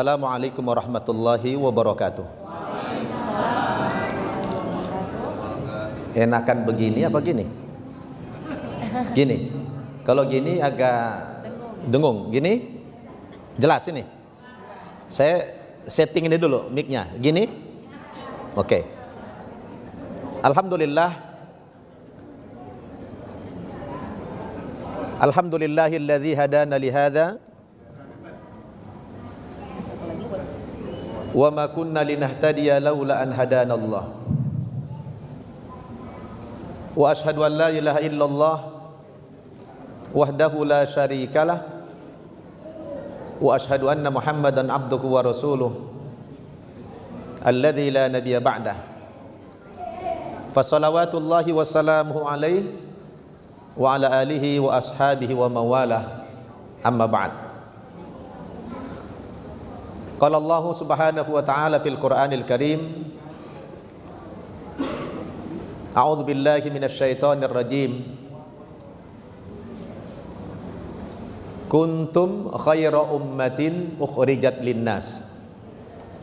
Assalamualaikum warahmatullahi wabarakatuh. Enakan begini apa gini? Gini. Kalau gini agak dengung. Gini? Jelas ini. Saya setting ini dulu mic-nya. Gini? Oke. Alhamdulillah. Alhamdulillahilladzi hadana li hadza wa ma kunna linahtadiya laula an hadanallah. Wa ashhadu an la ilaha illallah wahdahu la syarikalah wa ashhadu anna Muhammadan abduhu wa rasuluh alladzi la nabiyya ba'dah. Fa salawatullahi wa salamuhu alaihi wa ala alihi wa ashabihi wa mawalah. Amma ba'd. Qala Allah subhanahu wa ta'ala fil Qur'anil Karim, A'udzu billahi minasy syaithanir rajim. Kuntum khaira ummatin ukhrijat linnas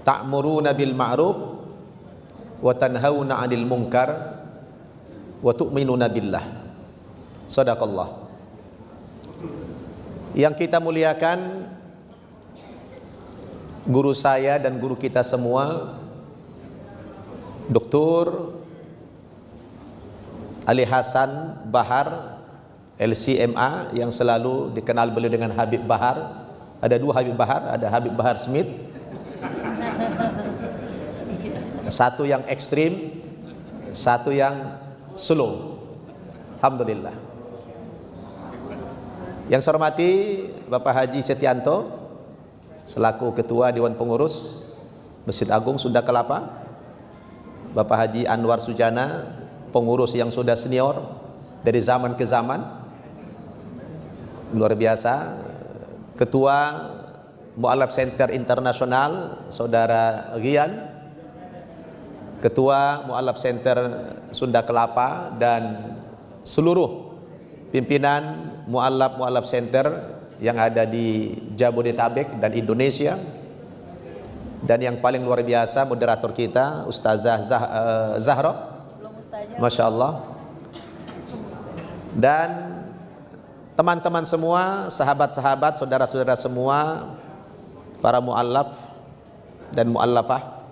ta'muruna bil ma'ruf wa tanhauna 'anil munkar wa tu'minuna billah. Shadaqallah. Yang kita muliakan, guru saya dan guru kita semua, Dr. Ali Hasan Bahar LCMA, yang selalu dikenal beliau dengan Habib Bahar. Ada dua Habib Bahar, ada Habib Bahar Smith, satu yang ekstrim, satu yang slow. Alhamdulillah. Yang saya hormati Bapak Haji Setianto selaku Ketua Dewan Pengurus Masjid Agung Sunda Kelapa, Bapak Haji Anwar Sujana, pengurus yang sudah senior dari zaman ke zaman, luar biasa, Ketua Mu'allaf Center Internasional Saudara Rian, Ketua Mu'allaf Center Sunda Kelapa, dan seluruh pimpinan Mu'allaf Center yang ada di Jabodetabek dan Indonesia. Dan yang paling luar biasa, moderator kita Ustazah Zahra, Masya Allah, dan teman-teman semua, sahabat-sahabat, saudara-saudara semua, para mu'allaf dan mu'allafah,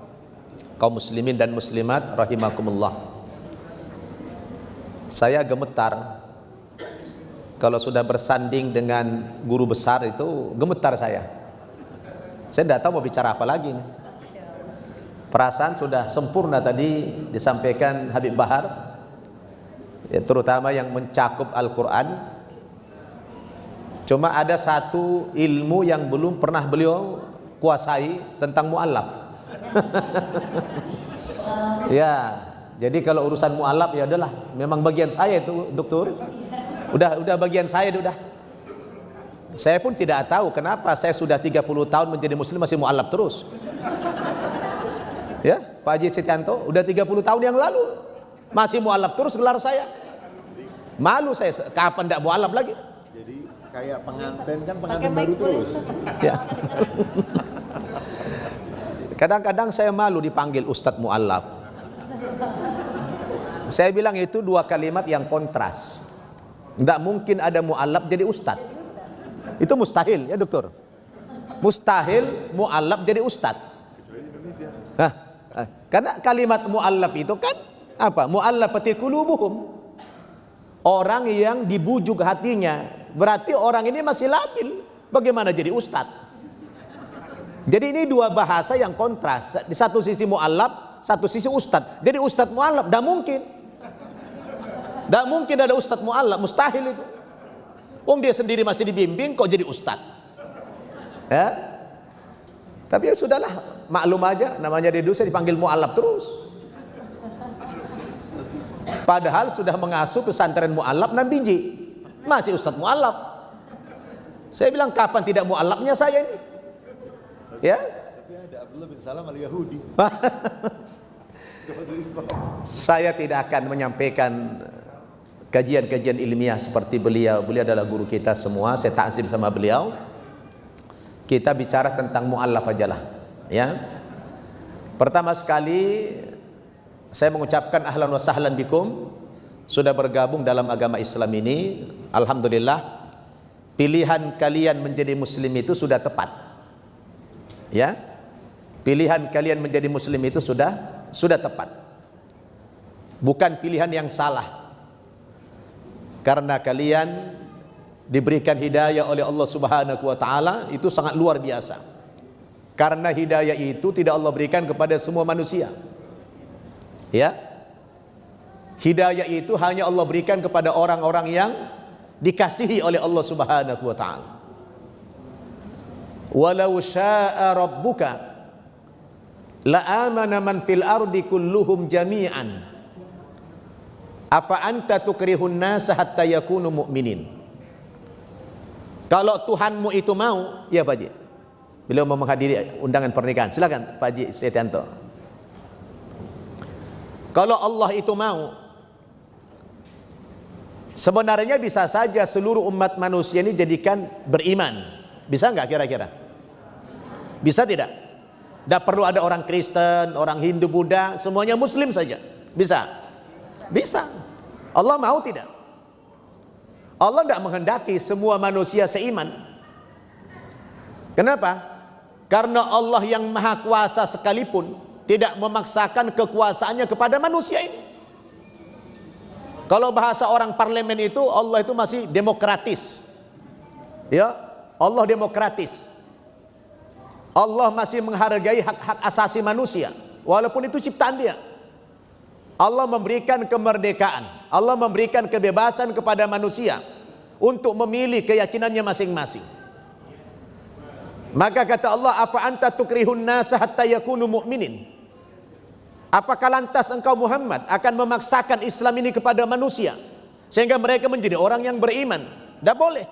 kaum muslimin dan muslimat rahimakumullah. Saya gemetar kalau sudah bersanding dengan guru besar, itu gemetar saya. Saya tidak tahu mau bicara apa lagi nih. Perasaan sudah sempurna tadi disampaikan Habib Bahar, ya, terutama yang mencakup Al-Quran. Cuma ada satu ilmu yang belum pernah beliau kuasai, tentang mu'allaf. Ya, jadi kalau urusan mu'allaf, ya adalah memang bagian saya itu, Dokter. Udah bagian saya udah. Saya pun tidak tahu kenapa saya sudah 30 tahun menjadi muslim masih mu'allaf terus. Ya, Pak Haji Setianto udah 30 tahun yang lalu masih mu'allaf terus gelar saya. Malu saya, kapan enggak mu'allaf lagi? Jadi kayak pengantin kan, pengantin baru terus. Ya. Kadang-kadang saya malu dipanggil Ustadz Mu'allaf. Saya bilang itu dua kalimat yang kontras. Tidak mungkin ada mu'allaf jadi ustad. Itu mustahil, ya Dokter. Mustahil mu'allaf jadi ustad. Karena kalimat mu'allaf itu kan apa? Mu'allafati qulubuhum. Orang yang dibujuk hatinya. Berarti orang ini masih labil. Bagaimana jadi ustad? Jadi ini dua bahasa yang kontras. Di satu sisi mu'allaf, satu sisi ustad. Jadi ustad mu'allaf, tidak mungkin. Tidak mungkin ada ustadz mu'allaf, mustahil itu. Wong dia sendiri masih dibimbing, kok jadi ustadz? Ya? Tapi ya sudahlah, maklum aja, namanya di dosa dipanggil mu'allaf terus. Padahal sudah mengasuh pesantren mu'allaf 6 biji, masih ustadz mu'allaf. Saya bilang, kapan tidak mu'allafnya saya ini? Ya? Tapi ada Abdullah bin Salam al-Yahudi. Saya tidak akan menyampaikan kajian-kajian ilmiah seperti beliau. Beliau adalah guru kita semua, saya takzim sama beliau. kita bicara tentang mu'allaf aja lah, ya. Pertama sekali saya mengucapkan ahlan wa sahlan bikum, sudah bergabung dalam agama Islam ini. Alhamdulillah, pilihan kalian menjadi muslim itu sudah tepat, ya. Pilihan kalian menjadi muslim itu sudah tepat, bukan pilihan yang salah, karena kalian diberikan hidayah oleh Allah Subhanahu wa taala. Itu sangat luar biasa, karena hidayah itu tidak Allah berikan kepada semua manusia, ya. Hidayah itu hanya Allah berikan kepada orang-orang yang dikasihi oleh Allah Subhanahu wa taala. Walau syaa rabbuka la amana man fil ardi kulluhum jami'an afa anta tukrihun nasa hatta yakunu mu'minin. Kalau Tuhanmu itu mau, ya Pak Haji, beliau mau menghadiri undangan pernikahan, silakan Pak Haji Setianto. Kalau Allah itu mau, sebenarnya bisa saja seluruh umat manusia ini jadikan beriman. Bisa nggak kira-kira? Bisa tidak? Tidak perlu ada orang Kristen, orang Hindu, Buddha, semuanya Muslim saja. Bisa? Bisa. Allah mau tidak? Allah tidak menghendaki semua manusia seiman. Kenapa? Karena Allah yang maha kuasa sekalipun tidak memaksakan kekuasaannya kepada manusia ini. Kalau bahasa orang parlemen itu, Allah itu masih demokratis, ya. Allah demokratis. Allah masih menghargai hak-hak asasi manusia, walaupun itu ciptaan Dia. Allah memberikan kemerdekaan, Allah memberikan kebebasan kepada manusia untuk memilih keyakinannya masing-masing. Maka kata Allah, afa anta tukrihun nasa hatta yakunu mu'minin. Apakah lantas engkau Muhammad akan memaksakan Islam ini kepada manusia sehingga mereka menjadi orang yang beriman? Tidak boleh.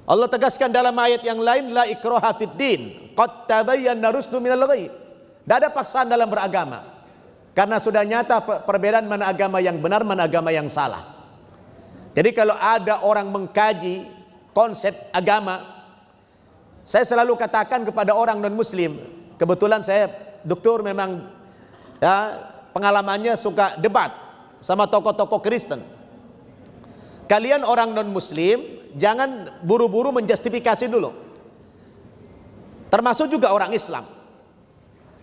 Allah tegaskan dalam ayat yang lain, la ikraha fid din, qad tabayyana rusdu minal ghayy. Tidak ada paksaan dalam beragama, karena sudah nyata perbedaan mana agama yang benar, mana agama yang salah. Jadi kalau ada orang mengkaji konsep agama, saya selalu katakan kepada orang non-muslim, kebetulan saya doktor memang, ya, pengalamannya suka debat sama tokoh-tokoh Kristen. Kalian orang non-muslim jangan buru-buru menjustifikasi dulu, termasuk juga orang Islam,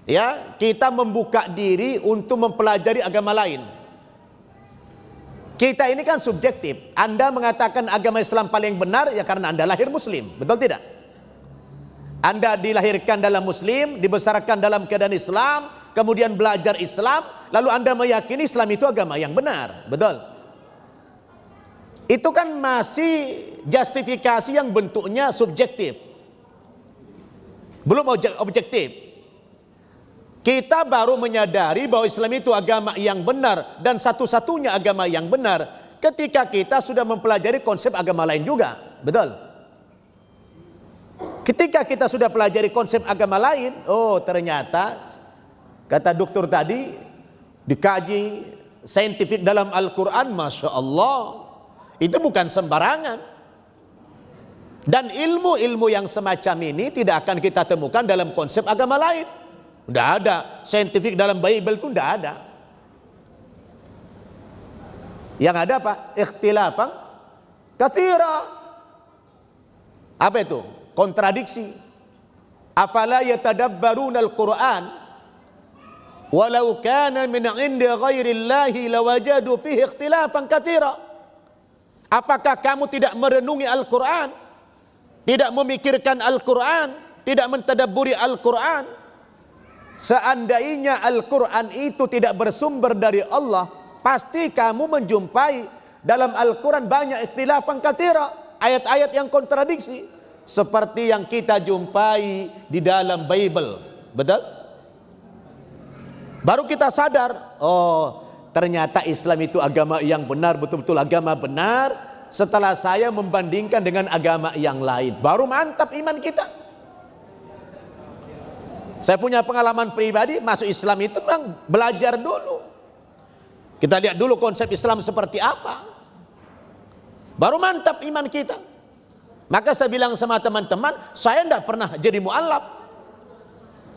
ya. Kita membuka diri untuk mempelajari agama lain. Kita ini kan subjektif. Anda mengatakan agama Islam paling benar, ya karena Anda lahir muslim, betul tidak? Anda dilahirkan dalam muslim, dibesarkan dalam keadaan Islam, kemudian belajar Islam, lalu Anda meyakini Islam itu agama yang benar, betul? Itu kan masih justifikasi yang bentuknya subjektif, belum objektif. Kita baru menyadari bahwa Islam itu agama yang benar dan satu-satunya agama yang benar ketika kita sudah mempelajari konsep agama lain juga, betul? Ketika kita sudah pelajari konsep agama lain, oh ternyata kata dokter tadi dikaji saintifik dalam Al-Quran, Masya Allah, itu bukan sembarangan. Dan ilmu-ilmu yang semacam ini tidak akan kita temukan dalam konsep agama lain. Tidak ada saintifik dalam Bible itu, tidak ada. Yang ada apa? Ikhtilafan katsira. Apa itu? Kontradiksi. Afala yatadabbaruna al-Quran walau kana min 'indi ghairillahi lawajadu fihi ikhtilafan katsira. Apakah kamu tidak merenungi Al-Quran, tidak memikirkan Al-Quran, tidak mentadabburi Al-Quran? Seandainya Al-Quran itu tidak bersumber dari Allah, pasti kamu menjumpai dalam Al-Quran banyak ikhtilafan katsira, ayat-ayat yang kontradiksi seperti yang kita jumpai di dalam Bible, betul? Baru kita sadar, oh ternyata Islam itu agama yang benar, betul-betul agama benar, setelah saya membandingkan dengan agama yang lain. Baru mantap iman kita. Saya punya pengalaman pribadi, masuk Islam itu memang belajar dulu. Kita lihat dulu konsep Islam seperti apa, baru mantap iman kita. Maka saya bilang sama teman-teman, saya tidak pernah jadi mu'allaf.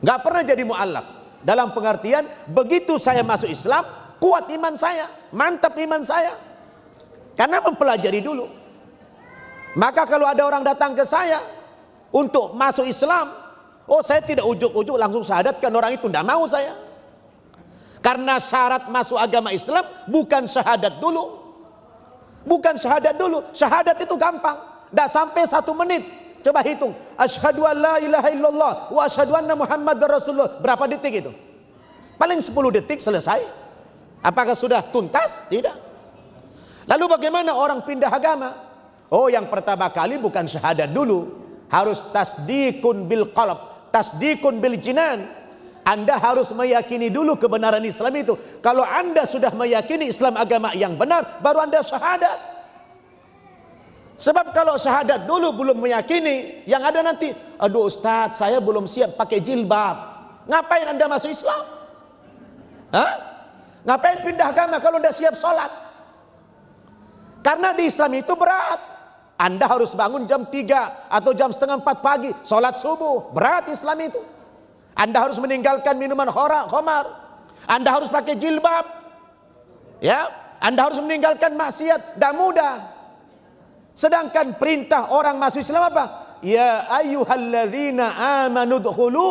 Nggak pernah jadi mu'allaf. Dalam pengertian, begitu saya masuk Islam, kuat iman saya, mantap iman saya. Karena mempelajari dulu. Maka kalau ada orang datang ke saya untuk masuk Islam, oh saya tidak ujuk-ujuk langsung syahadatkan orang itu, tidak mau saya. Karena syarat masuk agama Islam bukan syahadat dulu. Bukan syahadat dulu. Syahadat itu gampang. Tidak sampai 1 menit. Coba hitung. Asyhadu an la ilaha illallah wa asyhadu anna Muhammadar Rasulullah. Berapa detik itu? Paling 10 detik selesai. Apakah sudah tuntas? Tidak. Lalu bagaimana orang pindah agama? Oh, yang pertama kali bukan syahadat dulu. Harus tasdikun bil qalb, tasdikun bil jinan. Anda harus meyakini dulu kebenaran Islam itu. Kalau Anda sudah meyakini Islam agama yang benar, baru Anda syahadat. Sebab kalau syahadat dulu belum meyakini, yang ada nanti, aduh Ustadz, saya belum siap pakai jilbab. Ngapain Anda masuk Islam? Hah? Ngapain pindah agama kalau tidak siap sholat? Karena di Islam itu berat. Anda harus bangun jam 3 atau jam setengah 4 pagi, sholat subuh. Berat Islam itu. Anda harus meninggalkan minuman khamar. Anda harus pakai jilbab. Ya, Anda harus meninggalkan maksiat. Tidak mudah. Sedangkan perintah orang masuk Islam apa? Ya ayyuhalladzina amanu dkhulu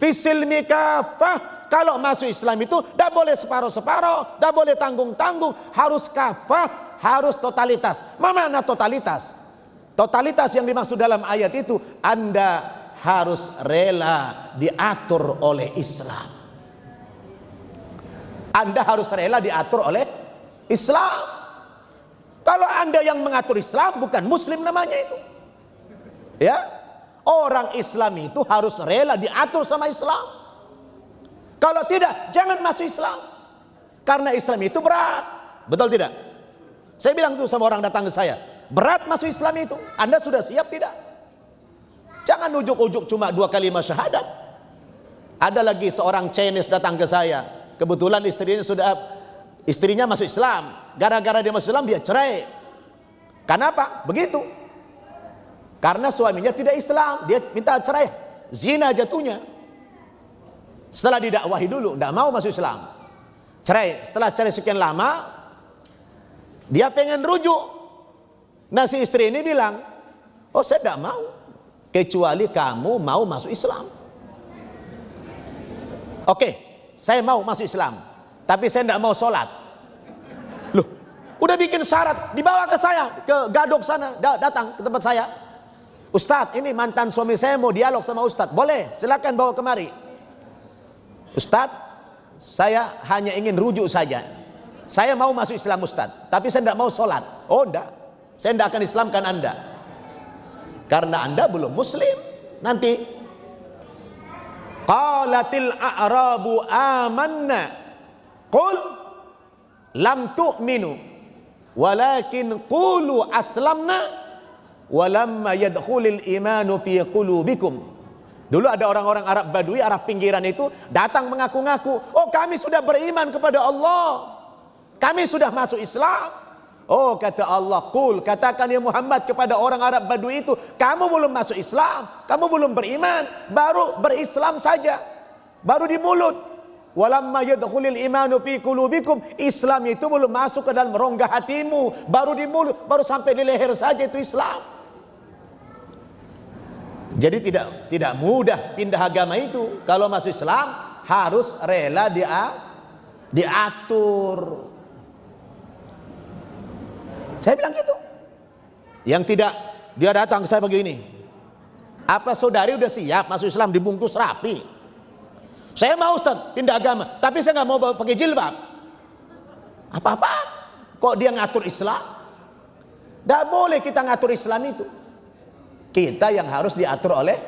fisilmi kafah. Kalau masuk Islam itu tidak boleh separuh-separuh, tidak boleh tanggung-tanggung, harus kafah, harus totalitas. Mana totalitas? Totalitas yang dimaksud dalam ayat itu, Anda harus rela diatur oleh Islam. Anda harus rela diatur oleh Islam. Kalau Anda yang mengatur Islam, bukan Muslim namanya itu. Ya, orang Islam itu harus rela diatur sama Islam. Kalau tidak, jangan masuk Islam. Karena Islam itu berat. Betul tidak? Saya bilang itu sama orang datang ke saya. Berat masuk Islam itu. Anda sudah siap tidak? Jangan ujuk-ujuk cuma 2 kalimat syahadat. Ada lagi seorang Chinese datang ke saya. Kebetulan istrinya masuk Islam. Gara-gara dia masuk Islam dia cerai. Kenapa? Begitu. Karena suaminya tidak Islam, dia minta cerai. Zina jatuhnya. Setelah didakwahi dulu, tidak mau masuk Islam. Cerai. Setelah cerai sekian lama, dia pengen rujuk. Nah si istri ini bilang, oh saya tidak mau, kecuali kamu mau masuk Islam. Oke, saya mau masuk Islam, tapi saya tidak mau sholat. Loh, udah bikin syarat, dibawa ke saya, ke Gadok sana, datang ke tempat saya. Ustadz, ini mantan suami saya mau dialog sama Ustadz. Boleh, silakan bawa kemari. Ustadz, saya hanya ingin rujuk saja. Saya mau masuk Islam Ustadz, tapi saya tidak mau sholat. Oh enggak, saya tidak akan Islamkan Anda. Karena Anda belum Muslim. Nanti qalatil a'rabu amanna qul lam tu'minu walakin qulu aslamna walamma yadkhulil imanu fi qulubikum. Dulu ada orang-orang Arab Badui, Arab pinggiran itu datang mengaku-ngaku, oh kami sudah beriman kepada Allah, kami sudah masuk Islam. Oh kata Allah, qul, katakan ya Muhammad kepada orang Arab Badui itu, kamu belum masuk Islam, kamu belum beriman, baru berislam saja, baru di mulut. Walamma yadkhulil imanu fi qulubikum, Islam itu belum masuk ke dalam rongga hatimu, baru di mulut, baru sampai di leher saja itu Islam. Jadi tidak mudah pindah agama itu. Kalau masuk Islam harus rela diatur. Saya bilang gitu. Yang tidak, dia datang ke saya begini. Apa saudari udah siap masuk Islam dibungkus rapi? Saya mau Ustaz pindah agama, tapi saya nggak mau pakai jilbab. Apa-apa? Kok dia ngatur Islam? Tidak boleh kita ngatur Islam itu. Kita yang harus diatur oleh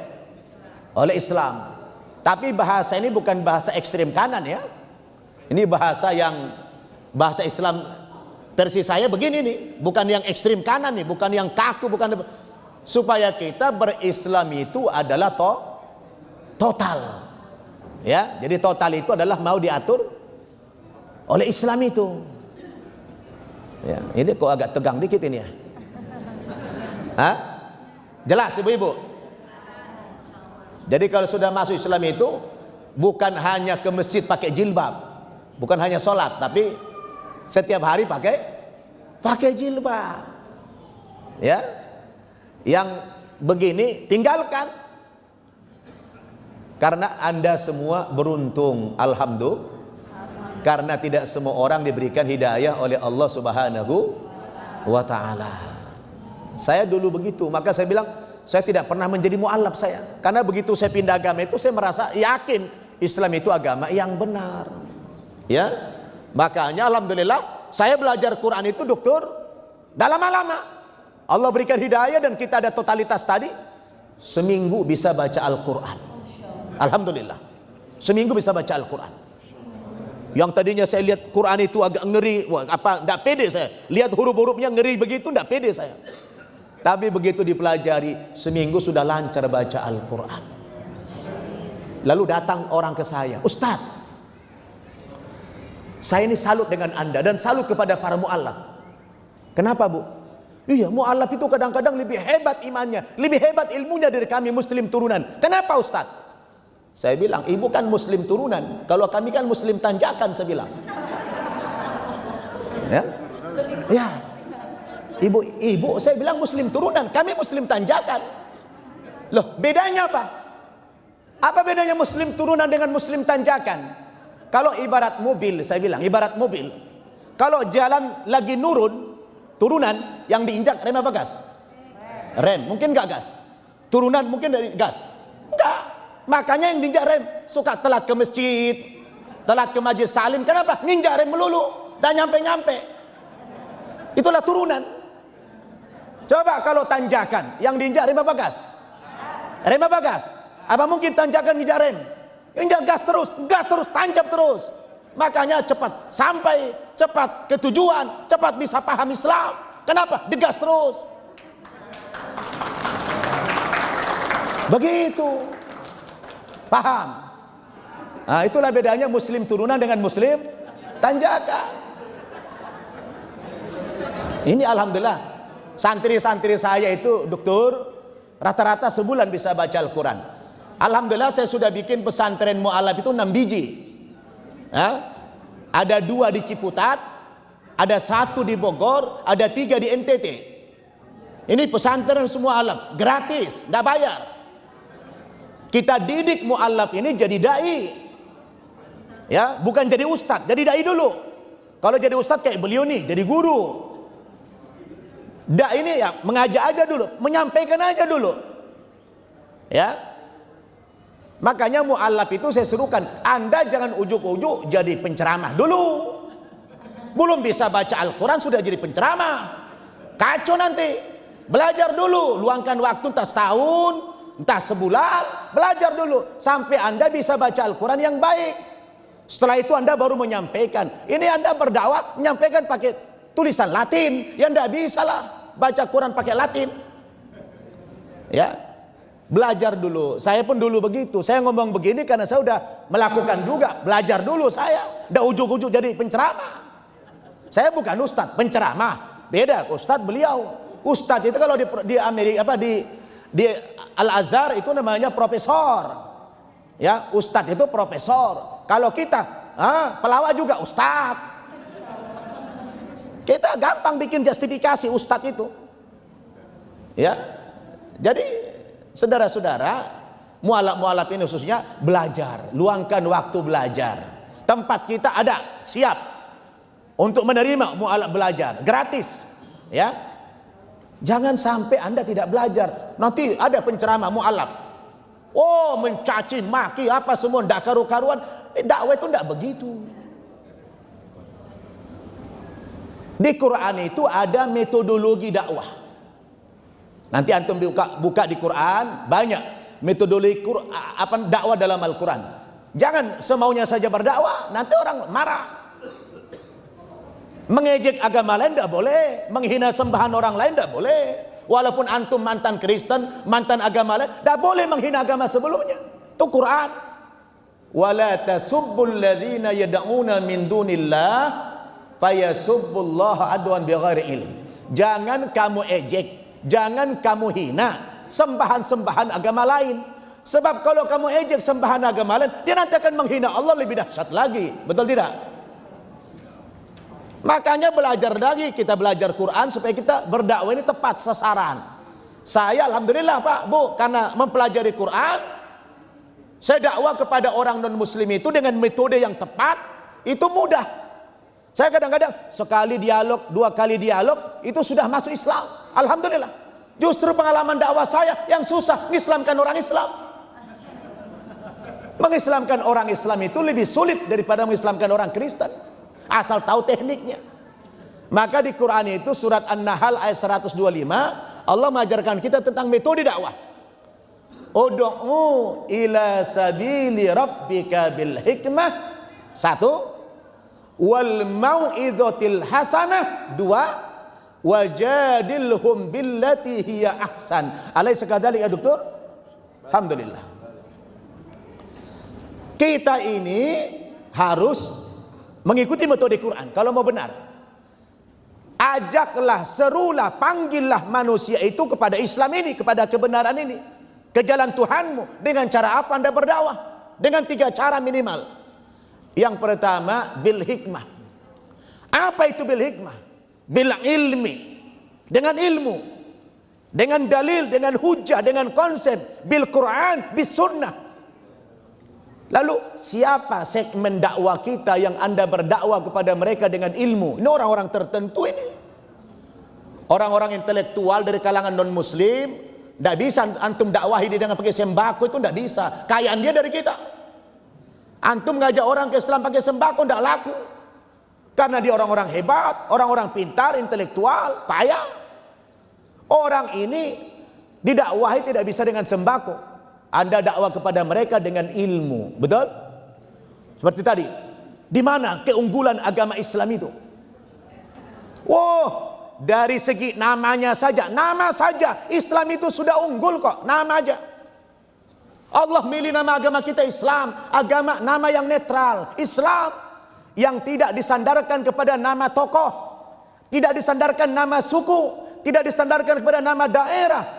Islam. Tapi bahasa ini bukan bahasa ekstrem kanan ya. Ini bahasa Islam versi saya begini nih, bukan yang ekstrem kanan nih, bukan yang kaku, bukan, supaya kita berislam itu adalah total. Ya, jadi total itu adalah mau diatur oleh Islam itu. Ya, ini kok agak tegang dikit ini ya. Hah? Jelas ibu-ibu? Jadi kalau sudah masuk Islam itu bukan hanya ke masjid pakai jilbab, bukan hanya sholat, tapi setiap hari pakai jilbab. Ya, yang begini tinggalkan, karena Anda semua beruntung, alhamdulillah, karena tidak semua orang diberikan hidayah oleh Allah Subhanahu wa ta'ala. Saya dulu begitu, maka saya bilang saya tidak pernah menjadi mu'allaf saya, karena begitu saya pindah agama itu saya merasa yakin Islam itu agama yang benar. Ya, makanya alhamdulillah saya belajar Quran itu dokter dalam lama. Allah berikan hidayah dan kita ada totalitas tadi, seminggu bisa baca Al-Quran. Alhamdulillah, seminggu bisa baca Al-Quran. Yang tadinya saya lihat Quran itu agak ngeri, enggak pede saya. Lihat huruf-hurufnya ngeri begitu, enggak pede saya. Tapi begitu dipelajari, seminggu sudah lancar baca Al-Quran. Lalu datang orang ke saya, Ustadz, saya ini salut dengan Anda dan salut kepada para mu'allaf. Kenapa Bu? Iya, mu'allaf itu kadang-kadang lebih hebat imannya, lebih hebat ilmunya dari kami muslim turunan. Kenapa Ustadz? Saya bilang, ibu kan muslim turunan, kalau kami kan muslim tanjakan, saya bilang. Ya, ya. Ibu, saya bilang muslim turunan, kami muslim tanjakan. Loh, bedanya apa? Apa bedanya muslim turunan dengan muslim tanjakan? Kalau ibarat mobil, saya bilang, ibarat mobil, kalau jalan lagi nurun, turunan, yang diinjak rem apa gas? Rem, mungkin gak gas? Turunan mungkin dari gas? Enggak. Makanya yang diinjak rem suka telat ke masjid, telat ke majelis taklim. Kenapa? Nginjak rem melulu, dan nyampe-nyampe. Itulah turunan. Coba kalau tanjakan, yang diinjak rem apa gas? Rem apa gas? Apa mungkin tanjakan nginjak rem? Injak gas terus, tancap terus. Makanya cepat sampai, cepat ke tujuan, cepat bisa paham Islam. Kenapa? Digas terus. Begitu. Paham? Nah, itulah bedanya muslim turunan dengan muslim tanjakan. Ini alhamdulillah, santri-santri saya itu dokter rata-rata sebulan bisa baca Al-Quran. Alhamdulillah saya sudah bikin pesantren mu'allaf itu 6 biji. Ada 2 di Ciputat, ada 1 di Bogor, ada 3 di NTT. Ini pesantren semua mu'allaf, gratis, tidak bayar. Kita didik mu'allaf ini jadi dai, ya, bukan jadi ustadz, jadi dai dulu. Kalau jadi ustadz kayak beliau nih, jadi guru. Dai ini ya mengajak aja dulu, menyampaikan aja dulu, ya. Makanya mu'allaf itu saya serukan, Anda jangan ujuk-ujuk jadi penceramah dulu. Belum bisa baca Al-Quran sudah jadi penceramah, kacau nanti. Belajar dulu, luangkan waktu entah setahun, entah sebulan, belajar dulu sampai Anda bisa baca Al-Quran yang baik. Setelah itu Anda baru menyampaikan. Ini Anda berdakwah menyampaikan pakai tulisan Latin, ya enggak bisa lah baca Quran pakai Latin. Ya. Belajar dulu. Saya pun dulu begitu. Saya ngomong begini karena saya udah melakukan juga. Belajar dulu saya. Udah ujuk-ujuk jadi penceramah. Saya bukan ustadz, penceramah. Beda, ustadz beliau. Ustadz itu kalau di Amerika di Al-Azhar itu namanya profesor. Ya, ustadz itu profesor. Kalau kita pelawak juga ustadz. Kita gampang bikin justifikasi ustadz itu. Ya. Jadi saudara-saudara, mu'allaf ini khususnya belajar, luangkan waktu belajar. Tempat kita ada, siap untuk menerima mu'allaf belajar, gratis. Ya, jangan sampai Anda tidak belajar. Nanti ada penceramah mu'allaf, oh mencaci maki apa semua, ndak karu-karuan. Dakwah itu ndak begitu. Di Quran itu ada metodologi dakwah. Nanti antum buka di Quran, banyak metodologi dakwah dalam Al-Quran. Jangan semaunya saja berdakwah, nanti orang marah. Mengejek agama lain tidak boleh, menghina sembahan orang lain tidak boleh. Walaupun antum mantan Kristen, mantan agama lain, tidak boleh menghina agama sebelumnya. Itu Quran. Wala tasubbul ladzina yad'una min dunillah fayasubbullaha adwan bighairi ilm. Jangan kamu ejek, jangan kamu hina sembahan-sembahan agama lain. Sebab kalau kamu ejek sembahan agama lain, dia nanti akan menghina Allah lebih dahsyat lagi. Betul tidak? Makanya belajar lagi, kita belajar Quran supaya kita berdakwah ini tepat sasaran. Saya alhamdulillah Pak, Bu, karena mempelajari Quran, saya dakwah kepada orang non muslim itu dengan metode yang tepat, itu mudah. Saya kadang-kadang sekali dialog, 2 kali dialog itu sudah masuk Islam. Alhamdulillah. Justru pengalaman dakwah saya yang susah mengislamkan orang Islam. Mengislamkan orang Islam itu lebih sulit daripada mengislamkan orang Kristen, asal tahu tekniknya. Maka di Quran itu surat An-Nahl ayat 125, Allah mengajarkan kita tentang metode dakwah. Ud'u ila sabili rabbika bil hikmah, 1, wal mau'izatil hasanah, 2, wajadilhum billati hiya ahsan. Alaysa kadzalika ya dokter? Alhamdulillah. Kita ini harus mengikuti metode Quran kalau mau benar. Ajaklah, serulah, panggillah manusia itu kepada Islam ini, kepada kebenaran ini, ke jalan Tuhanmu. Dengan cara apa Anda berdakwah? Dengan 3 cara minimal. Yang pertama, bil hikmah. Apa itu bil hikmah? Bil ilmi, dengan ilmu, dengan dalil, dengan hujah, dengan konsep, bil Quran, bis sunnah. Lalu siapa segmen dakwah kita yang Anda berdakwah kepada mereka dengan ilmu? Ini orang-orang tertentu ini. Orang-orang intelektual dari kalangan non muslim. Tidak bisa antum dakwahi dia dengan pakai sembako, itu tidak bisa. Kayaan dia dari kita. Antum ngajak orang ke Islam pakai sembako tidak laku. Karena dia orang-orang hebat, orang-orang pintar, intelektual, kaya. Orang ini didakwahi tidak bisa dengan sembako. Anda dakwah kepada mereka dengan ilmu, betul? Seperti tadi, di mana keunggulan agama Islam itu? Wow, dari segi namanya saja, nama saja Islam itu sudah unggul kok, nama aja. Allah milih nama agama kita Islam, agama nama yang netral, Islam yang tidak disandarkan kepada nama tokoh, tidak disandarkan nama suku, tidak disandarkan kepada nama daerah.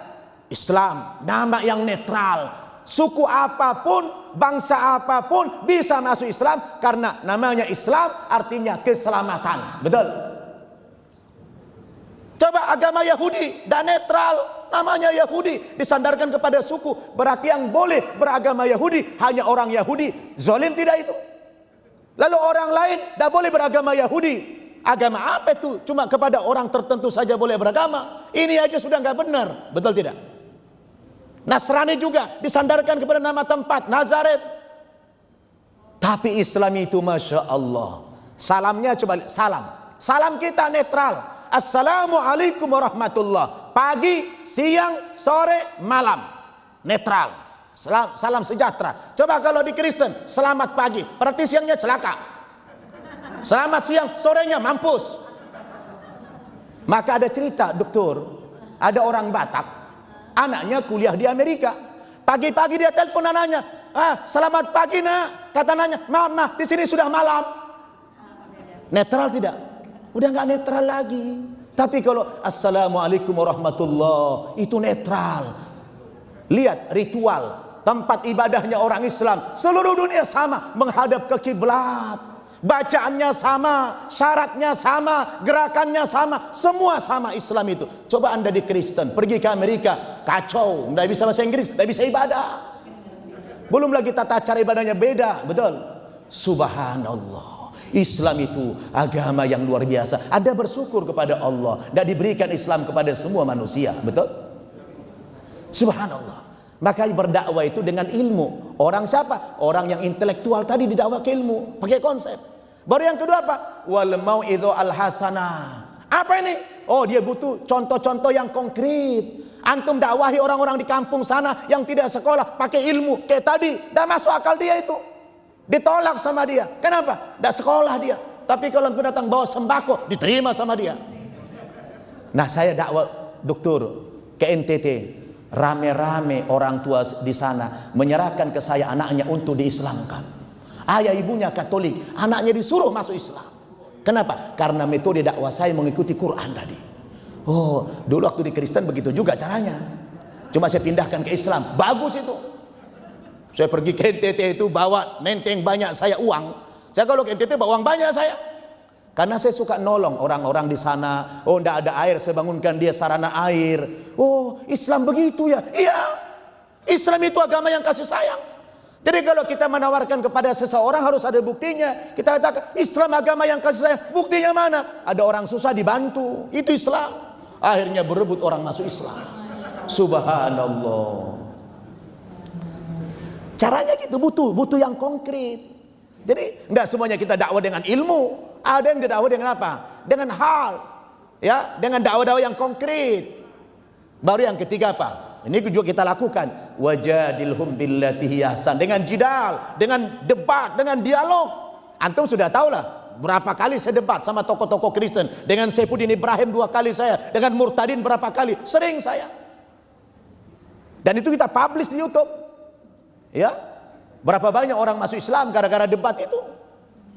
Islam, nama yang netral. Suku apapun, bangsa apapun bisa masuk Islam karena namanya Islam artinya keselamatan. Betul? Coba agama Yahudi, dan netral, namanya Yahudi, disandarkan kepada suku. Berarti yang boleh beragama Yahudi hanya orang Yahudi. Zalim tidak itu? Lalu orang lain tidak boleh beragama Yahudi. Agama apa itu? Cuma kepada orang tertentu saja boleh beragama. Ini aja sudah nggak benar. Betul tidak? Nasrani juga disandarkan kepada nama tempat, Nazaret. Tapi Islam itu Masya Allah, salamnya coba, salam kita netral. Assalamualaikum warahmatullah. Pagi, siang, sore, malam, netral. Salam sejahtera. Coba kalau di Kristen, selamat pagi, berarti siangnya celaka. Selamat siang, sorenya mampus. Maka ada cerita, dokter, ada orang Batak, anaknya kuliah di Amerika. Pagi-pagi dia telepon anaknya, selamat pagi nak. Kata anaknya, mama di sini sudah malam. Netral tidak? Udah nggak netral lagi. Tapi kalau assalamualaikum warahmatullah, itu netral. Lihat ritual tempat ibadahnya orang Islam, seluruh dunia sama, menghadap ke kiblat. Bacaannya sama, syaratnya sama, gerakannya sama, semua sama Islam itu. Coba Anda di Kristen, pergi ke Amerika, kacau, tidak bisa bahasa Inggris, tidak bisa ibadah. Belum lagi tata cara ibadahnya beda, betul? Subhanallah, Islam itu agama yang luar biasa. Anda bersyukur kepada Allah, tidak diberikan Islam kepada semua manusia, betul? Subhanallah. Maka berdakwah itu dengan ilmu. Orang siapa? Orang yang intelektual tadi didakwah ke ilmu, pakai konsep. Baru yang kedua apa? Wal mau'idho al hasanah. Apa ini? Oh, dia butuh contoh-contoh yang konkret. Antum dakwahi orang-orang di kampung sana yang tidak sekolah, pakai ilmu. Kayak tadi, dah masuk akal dia itu. Ditolak sama dia. Kenapa? Dah sekolah dia. Tapi kalau antum datang bawa sembako, diterima sama dia. Nah, saya dakwah dokter ke NTT. Rame-rame orang tua di sana menyerahkan ke saya anaknya untuk diislamkan. Ayah ibunya Katolik, anaknya disuruh masuk Islam. Kenapa? Karena metode dakwah saya mengikuti Quran tadi. Oh, dulu waktu di Kristen begitu juga caranya. Cuma saya pindahkan ke Islam. Bagus itu. Saya pergi ke NTT itu bawa menteng banyak saya uang. Saya kalau ke NTT bawa uang banyak saya. Karena saya suka nolong orang-orang di sana. Oh, tidak ada air, saya bangunkan dia sarana air. Oh, Islam begitu ya? Iya. Islam itu agama yang kasih sayang. Jadi kalau kita menawarkan kepada seseorang harus ada buktinya. Kita katakan Islam agama yang kasih sayang. Buktinya mana? Ada orang susah dibantu. Itu Islam. Akhirnya berebut orang masuk Islam. Subhanallah. Caranya gitu, butuh yang konkret. Jadi enggak semuanya kita dakwah dengan ilmu. Ada yang dakwah dengan apa? Dengan hal. Ya, dengan dakwah-dakwah yang konkret. Baru yang ketiga apa? Ini juga kita lakukan. Wajadilhum billati hiya ahsan. Dengan jidal, dengan debat, dengan dialog. Antum sudah tahu lah berapa kali saya debat sama tokoh-tokoh Kristen. Dengan Saifuddin Ibrahim 2 kali saya, dengan Murtadin berapa kali? Sering saya. Dan itu kita publish di YouTube. Ya, berapa banyak orang masuk Islam gara-gara debat itu.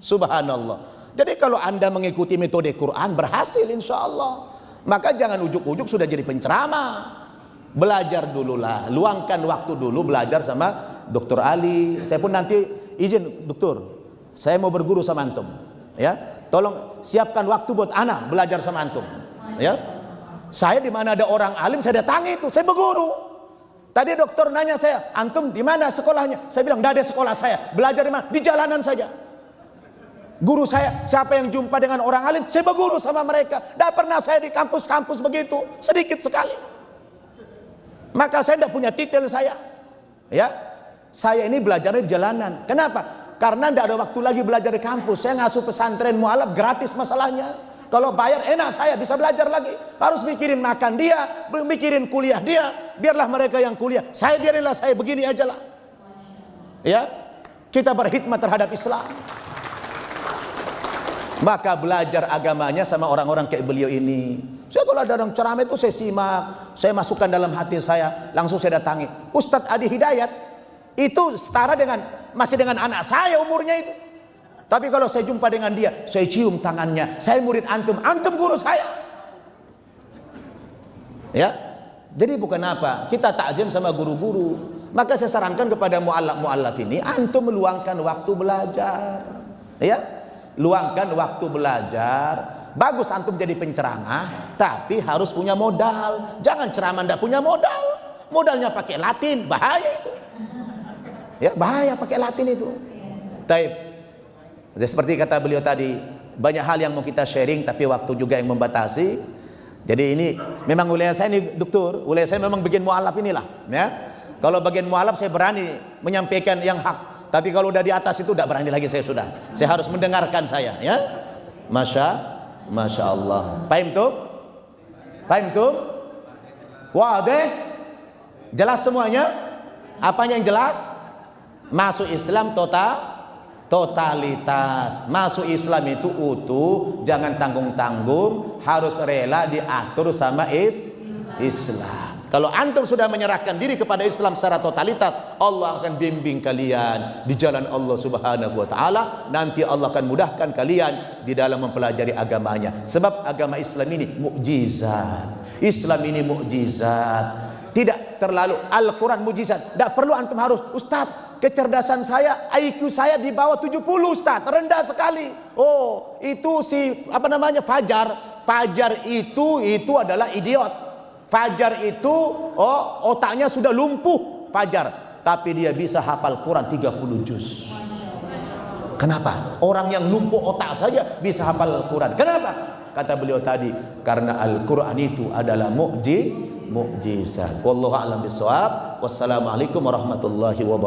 Subhanallah. Jadi kalau anda mengikuti metode Quran berhasil insya Allah. Maka jangan ujuk-ujuk sudah jadi penceramah. Belajar dululah, luangkan waktu dulu belajar sama Dr. Ali. Saya pun nanti izin dokter, saya mau berguru sama antum. Ya, tolong siapkan waktu buat anak belajar sama antum. Ya, saya di mana ada orang alim saya datangi itu, saya berguru. Tadi dokter nanya saya, antum di mana sekolahnya? Saya bilang, tidak ada sekolah saya. Belajar di mana? Di jalanan saja. Guru saya, siapa yang jumpa dengan orang alim, saya berguru sama mereka. Tidak pernah saya di kampus-kampus begitu, sedikit sekali. Maka saya tidak punya titel saya. Ya, saya ini belajarnya di jalanan. Kenapa? Karena tidak ada waktu lagi belajar di kampus. Saya ngasuh pesantren mualaf gratis masalahnya. Kalau bayar enak saya bisa belajar lagi. Harus mikirin makan dia, mikirin kuliah dia. Biarlah mereka yang kuliah. Saya biarinlah saya begini aja lah. Ya, kita berkhidmat terhadap Islam. Maka belajar agamanya sama orang-orang kayak beliau ini. Saya kalau ada orang ceramah itu saya simak, saya masukkan dalam hati saya, langsung saya datangi. Ustadz Adi Hidayat itu setara dengan masih dengan anak saya umurnya itu. Tapi kalau saya jumpa dengan dia, saya cium tangannya. Saya murid antum, antum guru saya. Ya, jadi bukan apa, kita takzim sama guru-guru. Maka saya sarankan kepada mu'allaf ini, antum meluangkan waktu belajar. Ya, luangkan waktu belajar. Bagus antum jadi penceramah, tapi harus punya modal. Jangan ceramah ndak punya modal. Modalnya pakai Latin, bahaya itu. Ya, bahaya pakai Latin itu. Taib. Jadi seperti kata beliau tadi, banyak hal yang mau kita sharing tapi waktu juga yang membatasi. Jadi ini memang wilayah saya ini dokter, wilayah saya memang bikin mualaf inilah, ya. Kalau bagian mualaf saya berani menyampaikan yang hak, tapi kalau udah di atas itu tidak berani lagi saya sudah. Saya harus mendengarkan saya, ya. Masya Allah. Paham tuh? Paham tuh? Wadih? Jelas semuanya? Apanya yang jelas? Masuk Islam totalitas. Masuk Islam itu utuh, jangan tanggung-tanggung, harus rela diatur sama Islam. Kalau antum sudah menyerahkan diri kepada Islam secara totalitas, Allah akan bimbing kalian di jalan Allah Subhanahu wa taala. Nanti Allah akan mudahkan kalian di dalam mempelajari agamanya. Sebab agama Islam ini mukjizat. Islam ini mukjizat. Tidak terlalu Al-Quran mukjizat. Tidak perlu antum harus, Ustaz, kecerdasan saya, IQ saya di bawah 70 Ustaz, rendah sekali. Oh, itu si apa namanya Fajar. Fajar itu adalah idiot. Fajar itu otaknya sudah lumpuh Fajar, tapi dia bisa hafal Quran 30 juz. Kenapa? Orang yang lumpuh otak saja bisa hafal Quran. Kenapa? Kata beliau tadi, karena Al-Quran itu adalah mukjizat. Wallahu a'lam bishawab. Wassalamualaikum warahmatullahi wabarakatuh.